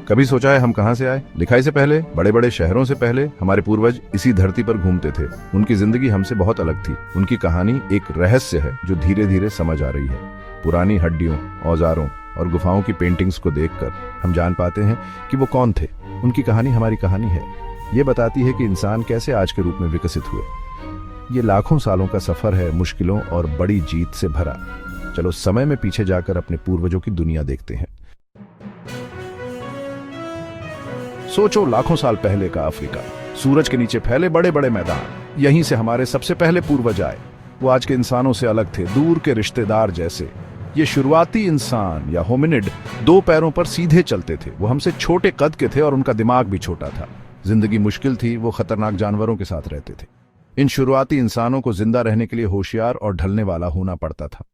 कभी सोचा है हम कहां से आए? लिखाई से पहले, बड़े बड़े शहरों से पहले हमारे पूर्वज इसी धरती पर घूमते थे। उनकी जिंदगी हमसे बहुत अलग थी। उनकी कहानी एक रहस्य है जो धीरे धीरे समझ आ रही है। पुरानी हड्डियों, औजारों और गुफाओं की पेंटिंग्स को देखकर हम जान पाते हैं कि वो कौन थे। उनकी कहानी हमारी कहानी है। ये बताती है कि इंसान कैसे आज के रूप में विकसित हुए। ये लाखों सालों का सफर है, मुश्किलों और बड़ी जीत से भरा। चलो समय में पीछे जाकर अपने पूर्वजों की दुनिया देखते हैं। सोचो, लाखों साल पहले का अफ्रीका, सूरज के नीचे फैले बड़े बड़े मैदान। यहीं से हमारे सबसे पहले पूर्वज आए। वो आज के इंसानों से अलग थे, दूर के रिश्तेदार जैसे। ये शुरुआती इंसान या होमिनिड 2 पैरों पर सीधे चलते थे। वो हमसे छोटे कद के थे और उनका दिमाग भी छोटा था। जिंदगी मुश्किल थी, वो खतरनाक जानवरों के साथ रहते थे। इन शुरुआती इंसानों को जिंदा रहने के लिए होशियार और ढलने वाला होना पड़ता था।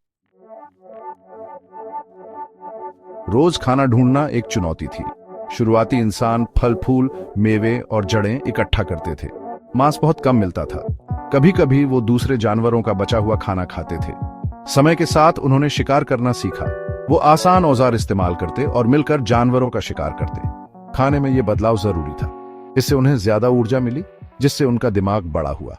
रोज खाना ढूंढना एक चुनौती थी। शुरुआती इंसान फल फूल, मेवे और जड़ें इकट्ठा करते थे। मांस बहुत कम मिलता था। कभी कभी वो दूसरे जानवरों का बचा हुआ खाना खाते थे। समय के साथ उन्होंने शिकार करना सीखा। वो आसान औजार इस्तेमाल करते और मिलकर जानवरों का शिकार करते। खाने में ये बदलाव जरूरी था। इससे उन्हें ज्यादा ऊर्जा मिली, जिससे उनका दिमाग बड़ा हुआ।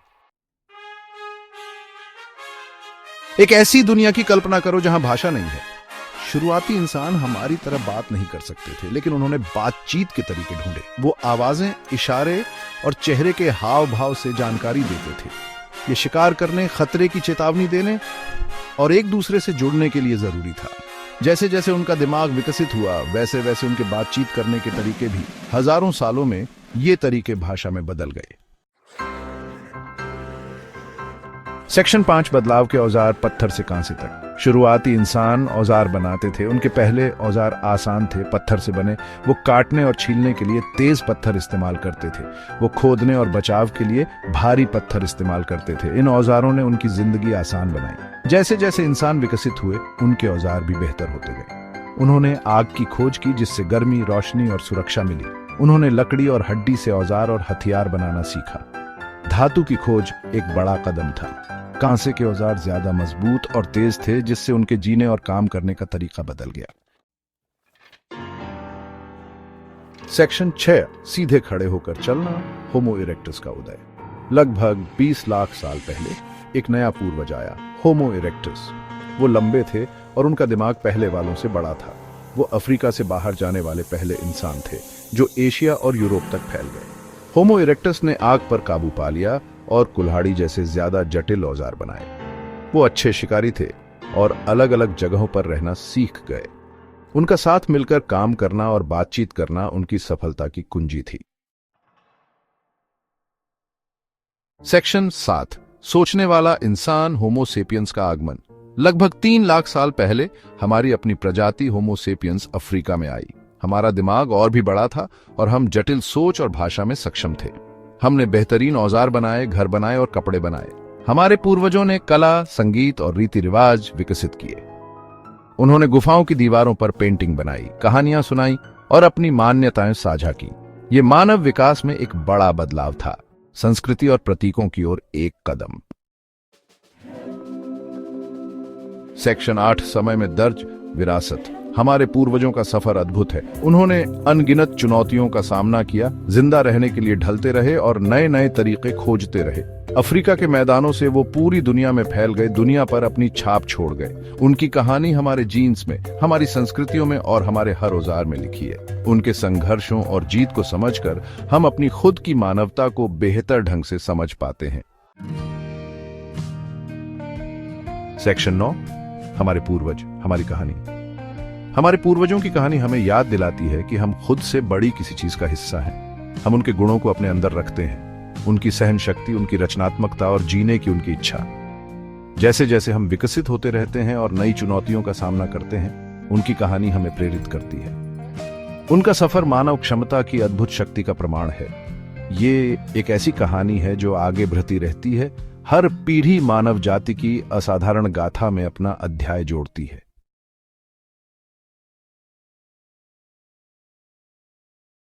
एक ऐसी दुनिया की कल्पना करो जहां भाषा नहीं है। शुरुआती इंसान हमारी तरह बात नहीं कर सकते थे, लेकिन उन्होंने बातचीत के तरीके ढूंढे। वो आवाजें, इशारे और चेहरे के हाव भाव से जानकारी देते थे। ये शिकार करने, खतरे की चेतावनी देने और एक दूसरे से जुड़ने के लिए जरूरी था। जैसे जैसे उनका दिमाग विकसित हुआ, वैसे वैसे उनके बातचीत करने के तरीके भी हजारों सालों में ये तरीके भाषा में बदल गए। सेक्शन 5, बदलाव के औजार पत्थर से कांसे तक। शुरुआती इंसान औजार बनाते थे। उनके पहले औजार आसान थे, पत्थर से बने। वो काटने और छीलने के लिए तेज पत्थर इस्तेमाल करते थे। वो खोदने और बचाव के लिए भारी पत्थर इस्तेमाल करते थे। इन औजारों ने उनकी जिंदगी आसान बनाई। जैसे जैसे इंसान विकसित हुए, उनके औजार भी बेहतर होते गए। उन्होंने आग की खोज की, जिससे गर्मी, रोशनी और सुरक्षा मिली। उन्होंने लकड़ी और हड्डी से औजार और हथियार बनाना सीखा। धातु की खोज एक बड़ा कदम था। कांसे के औजार ज्यादा मजबूत और तेज थे, जिससे उनके जीने और काम करने का तरीका बदल गया। सेक्शन 6, सीधे खड़े होकर चलना, होमो इरेक्टस का उदय। लगभग 20 लाख साल पहले एक नया पूर्वज आया, होमो इरेक्टस। वो लंबे थे और उनका दिमाग पहले वालों से बड़ा था। वो अफ्रीका से बाहर जाने वाले पहले इंसान थे, जो एशिया और यूरोप तक फैल गए। होमो इरेक्टस ने आग पर काबू पा लिया और कुल्हाड़ी जैसे ज्यादा जटिल औजार बनाए। वो अच्छे शिकारी थे और अलग अलग जगहों पर रहना सीख गए। उनका साथ मिलकर काम करना और बातचीत करना उनकी सफलता की कुंजी थी। सेक्शन 7, सोचने वाला इंसान, होमो सेपियंस का आगमन। लगभग 3 लाख साल पहले हमारी अपनी प्रजाति होमो सेपियंस अफ्रीका में आई। हमारा दिमाग और भी बड़ा था और हम जटिल सोच और भाषा में सक्षम थे। हमने बेहतरीन औजार बनाए, घर बनाए और कपड़े बनाए। हमारे पूर्वजों ने कला, संगीत और रीति रिवाज विकसित किए। उन्होंने गुफाओं की दीवारों पर पेंटिंग बनाई, कहानियां सुनाई और अपनी मान्यताएं साझा की। ये मानव विकास में एक बड़ा बदलाव था, संस्कृति और प्रतीकों की ओर एक कदम। सेक्शन 8, समय में दर्ज विरासत। हमारे पूर्वजों का सफर अद्भुत है। उन्होंने अनगिनत चुनौतियों का सामना किया, जिंदा रहने के लिए ढलते रहे और नए नए तरीके खोजते रहे। अफ्रीका के मैदानों से वो पूरी दुनिया में फैल गए, दुनिया पर अपनी छाप छोड़ गए। उनकी कहानी हमारे जीन्स में, हमारी संस्कृतियों में और हमारे हर औजार में लिखी है। उनके संघर्षों और जीत को समझकर हम अपनी खुद की मानवता को बेहतर ढंग से समझ पाते हैं। सेक्शन 9, हमारे पूर्वज, हमारी कहानी। हमारे पूर्वजों की कहानी हमें याद दिलाती है कि हम खुद से बड़ी किसी चीज का हिस्सा हैं। हम उनके गुणों को अपने अंदर रखते हैं, उनकी सहन शक्ति, उनकी रचनात्मकता और जीने की उनकी इच्छा। जैसे जैसे हम विकसित होते रहते हैं और नई चुनौतियों का सामना करते हैं, उनकी कहानी हमें प्रेरित करती है। उनका सफर मानव क्षमता की अद्भुत शक्ति का प्रमाण है। ये एक ऐसी कहानी है जो आगे बढ़ती रहती है। हर पीढ़ी मानव जाति की असाधारण गाथा में अपना अध्याय जोड़ती है।